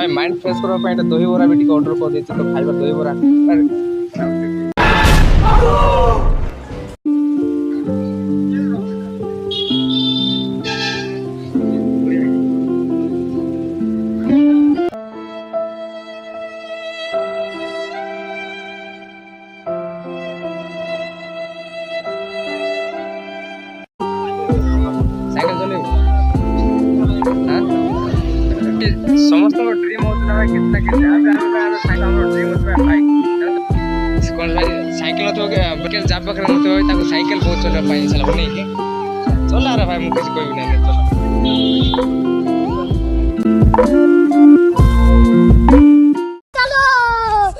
भाई mind fresh करबा दही बरा भी ऑर्डर कर देछि तो खाइबा दही बरा साइकिल चलेबो समस्त ड्रीम होता है कितना कितना साइकिल ड्रीम होता है भाई कौन भाई साइकिल तो बकेल जाब बकरा मत होय ताको साइकिल बहुत चलबा पाइन चला नहीं कि चला रे भाई मु किछ कोइ नहीं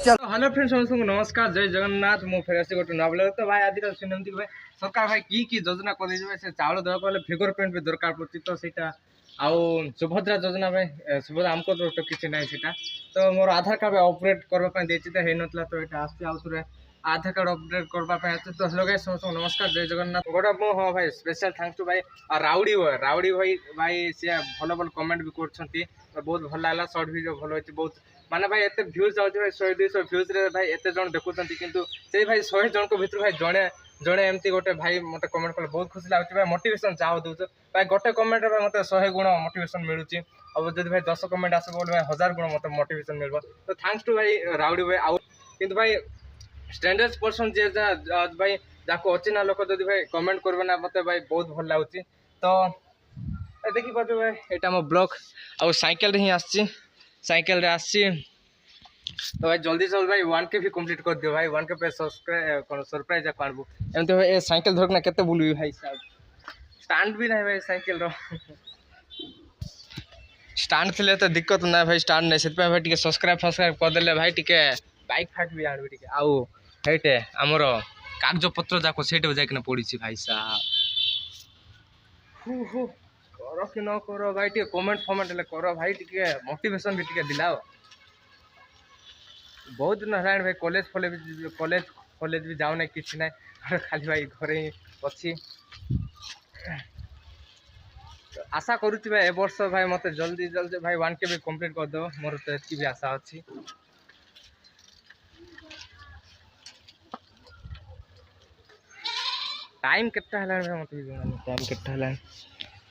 चलो हेलो फ्रेंड्स समस्त नमस्कार जय जगन्नाथ मु फेर से गोटे नबल तो भाई आदि सुनंती भाई सरकार भाई की योजना कर दिबे से चावल देबा पले फिगर पेंट भी दरकार पड़ती तो सेटा आउ सुभद्रा योजना भाई सुभद्रा हमको तो किसी ना सेटा तो मोर आधार कार्ड अपडेट करबा देछि तो हे नतला तो एटा आस्ते आउतरे आधार कार्ड अपडेट करबा तो हेलो गाइस समस्त नमस्कार जय जगन्नाथ गोटा मो हां भाई स्पेशल थैंक्स टू भाई राउडी भाई से भलो भलो कमेंट भी करछंती बहुत भल लागला शॉर्ट वीडियो भलो होछि बहुत माने भाई एते व्यूज जाउछि भाई 100 200 व्यूज रे भाई एते जण देखुछंती किंतु से भाई 100 जण को भितर भाई जणे जणे एमती गोटे भाई मते कमेंट कर बहुत खुशी लागुछि भाई मोटिवेशन चाहो दउछ भाई गोटे कमेंट रे मते 100 गुण मोटिवेशन मिलुछि अब जदि भाई 10 कमेंट आसे बोल भाई 1000 गुण मते मोटिवेशन मिलबो तो थैंक्स टू भाई राउडी भाई आउ किंतु भाई स्टैंडर्ड पर्सन जे भाई जाको अचिना लोक जदि भाई कमेंट करबे ना मते भाई बहुत भल लागुछि तो देखि पाछो भाई एटा मो ब्लॉग आ साइकिल रे ही आछि साइकिल रे आछि तो भाई जल्दी से भाई 1K भी कंप्लीट कर दियो भाई 1K पे सब्सक्राइब कोन सरप्राइज आ पारबो एमते भाई ए साइकिल धरकना केते बुलबी भाई साहब स्टैंड भी नहीं भाई साइकिल रो स्टैंड थिले तो दिक्कत ना भाई स्टैंड नहीं सेत भाई टिके सब्सक्राइब कर देले भाई टिके बाइक फाट भी आनबी टिके आउ हेटे हमरो कागज पत्र जाको सेटे जाके ना पड़ी छी भाई साहब हु करो कि न करो भाई टिके कमेंट ले करो भाई टिके मोटिवेशन भी टिके दिलाओ बहुत दिन है भाई कॉलेज भी जाऊ ना किसी ना खाली भाई घरे ही अच्छी आशा करुच्ची भाई ए वर्ष भाई मत जल्दी भाई 1K भी कंप्लीट कर दो मोर तो एतकी भी आशा अच्छी टाइम केटा है भाई मत भी जाना टाइम केटा है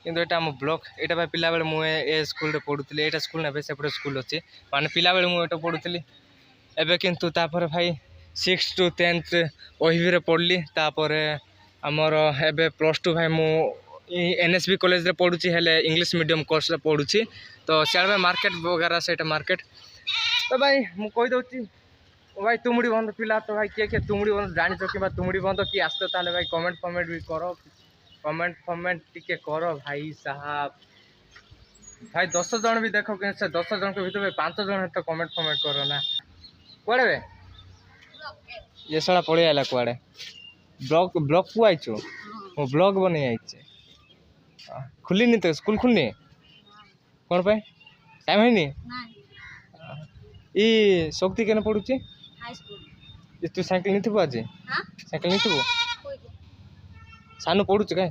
किंतु एटा हम ब्लॉक एटा भाई पिला बेले मु ए स्कूल रे पढुतली एटा स्कूल ना सेपटे स्कूल अछि माने पिला बेले मु एटा पढुतली एबे किंतु तापर भाई 6 to 10th ओहिबी रे पढ़ली तापर हमर एबे +2 भाई मु NSB कॉलेज रे पढुची हेले इंग्लिश मीडियम कोर्स रे पढुची तो सियाल में मार्केट वगैरह सेटा मार्केट तो भाई मु कहि दउची भाई तुमड़ी बंद पिला तो भाई के तुमड़ी बंद जानि छ कि तुमड़ी बंद की आस्तो ताले भाई कमेंट भी करो कमेंट टिके करो भाई साहब भाई 10 जन भी देखो कि से 10 जन के भीतर 5 जन तो कमेंट करो ना कुआड़े बे ये साला पड़े आला कुआड़े ब्लॉग को आइछो वो ब्लॉग बने आइछे खुली नहीं तो स्कूल खुलनी कौन पे टाइम है नहीं ई शक्ति केने पडुची हाई स्कूल तू साइकिल नहीं थबो आज हां साइकिल नहीं थबो सानु पडुची काय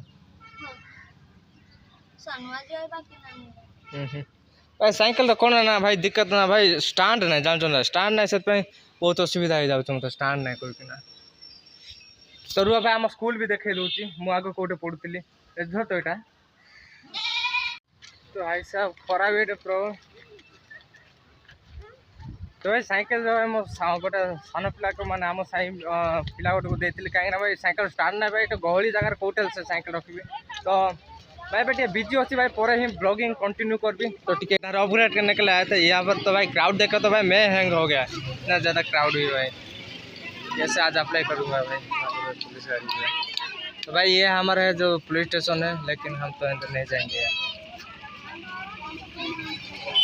सानु आज आइ बाकी भाई साइकिल कौन ना भाई दिक्कत ना भाई स्टैंड ना जान ना स्टैंड ना से बहुत असुविधा हो जाऊ तो स्टैंड ना कोई ना तरुआ भाई आम स्कूल भी देखे दूची मु आगे कोटे पढ़ुली एझ तो एटा तो भाई साहब खराब एटे प्रो तो भाई साइकिल जो मो गोटे सान पिला को माने आम साई पिला गोटे को देती कहीं भाई साइकिल स्टैंड ना भाई गहली जगह कोटे से साइकिल रखी तो भाई बेटे बिजी अच्छी भाई पर ही ब्लॉगिंग कंटिन्यू करबी तो टिके अपग्रेड करने के लिए आया था यहाँ पर तो भाई क्राउड देखा तो भाई मैं हैंग हो गया इतना ज़्यादा क्राउड हुई भाई कैसे आज अप्लाई करूँगा भाई पुलिस गाड़ी में तो भाई ये हमारा है जो पुलिस स्टेशन है लेकिन हम तो अंदर नहीं जाएंगे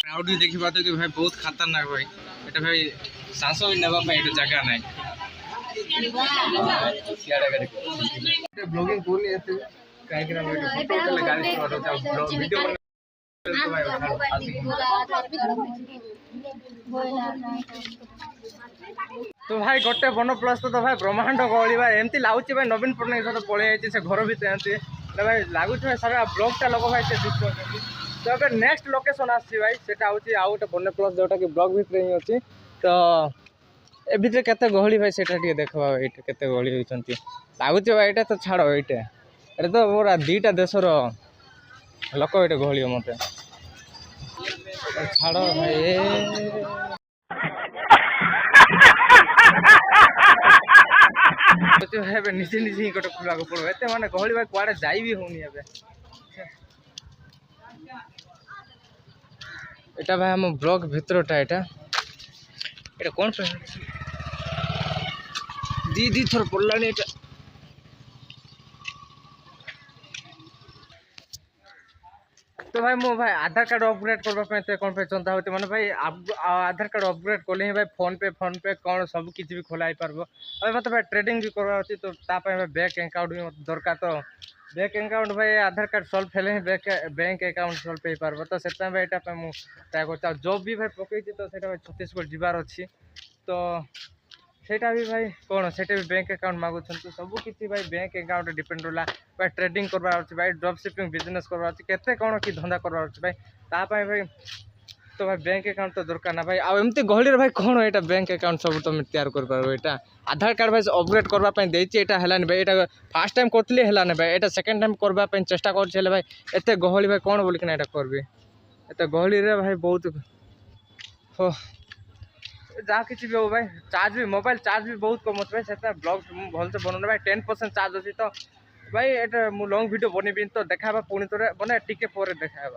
क्राउड भी देखी पाते कि भाई बहुत खतरनाक भाई बेटा भाई सांस भी नेबा जगह ना ब्लॉगिंग पूरी है काहे ना फोटो उठले गाड़ी से वीडियो तो भाई गोटे बन प्लस तो भाई ब्रह्मांड गहली भाई एमती लगुच भाई नवीन पट्टनायक सहित पलि से घर भी एमती भाई लगुच भाई सारा ब्लॉग टा लोग भाई से तो अब नेक्स्ट लोकेशन आसी भाई सेटा होची आउ गोटे बने प्लस जोटा कि ब्लॉग भितर ही अछि तो ए भितर केते गहली भाई सेटा टिके देखबा एटा केते गहली होइचंती लागुची भाई एटा तो छाड़ो एटा एटा तो पूरा दीटा देशर लोक एटा गहली मते छाड़ो भाई तो हेबे निजे निजे ही गोटे खुला को पड़ो एते माने गहली भाई कुआडे जाई भी होनी हेबे एटा भाई हम ब्लॉग भितरटा एटा एटा कोन पे दी थर पड़लानी एटा तो भाई मो भाई आधार कार्ड अपग्रेड करबा कौन पे चंदा होती माने भाई आधार कार्ड अपग्रेड कले ही भाई फोन पे कौन सब किसी भी खोलाई पारबो अबे मतलब भाई ट्रेडिंग भी करबा होती तो ता पे भाई बैंक अकाउंट भी दरकार तो बैंक अकाउंट भाई आधार कार्ड सॉल्व फेले ही बैंक अकाउंट सॉल्व पे पारबो तो सेता भाई एटा पे मु ट्राई करता जॉब भी भाई पकई तो सेटा भाई छत्तीसगढ़ जिबार अछि तो सेटा भी भाई कौन सेटा भी बैंक अकाउंट मागुछन तो सब किसी भाई बैंक अकाउंट डिपेंड होला भाई ट्रेडिंग करबा अछि भाई ड्रॉप शिपिंग बिजनेस करबा अछि केते कौन की धंधा करबा अछि भाई ता पाए भाई तो भाई बैंक अकाउंट तो दरकार ना भाई आ एमती गहली रे भाई कौन एटा बैंक अकाउंट सब तुम तैयार कर पारो एटा आधार कार्ड भाई अपग्रेड करबा पय देछि एटा हलानी भाई एटा फर्स्ट टाइम करतली हलानी भाई एटा सेकंड टाइम करबा पय चेष्टा कर छले भाई एते गहली भाई कौन बोल कि एटा करबे एते गहली रे भाई बहुत हो जहाँ किसी भी हो भाई चार्ज भी मोबाइल चार्ज भी बहुत कम होता है से ब्लॉग भल से बनने भाई 10% चार्ज अच्छी तो भाई एटा मु लॉन्ग वीडियो बनेबी तो देखा पुणी थोड़े बने टिके पर देखा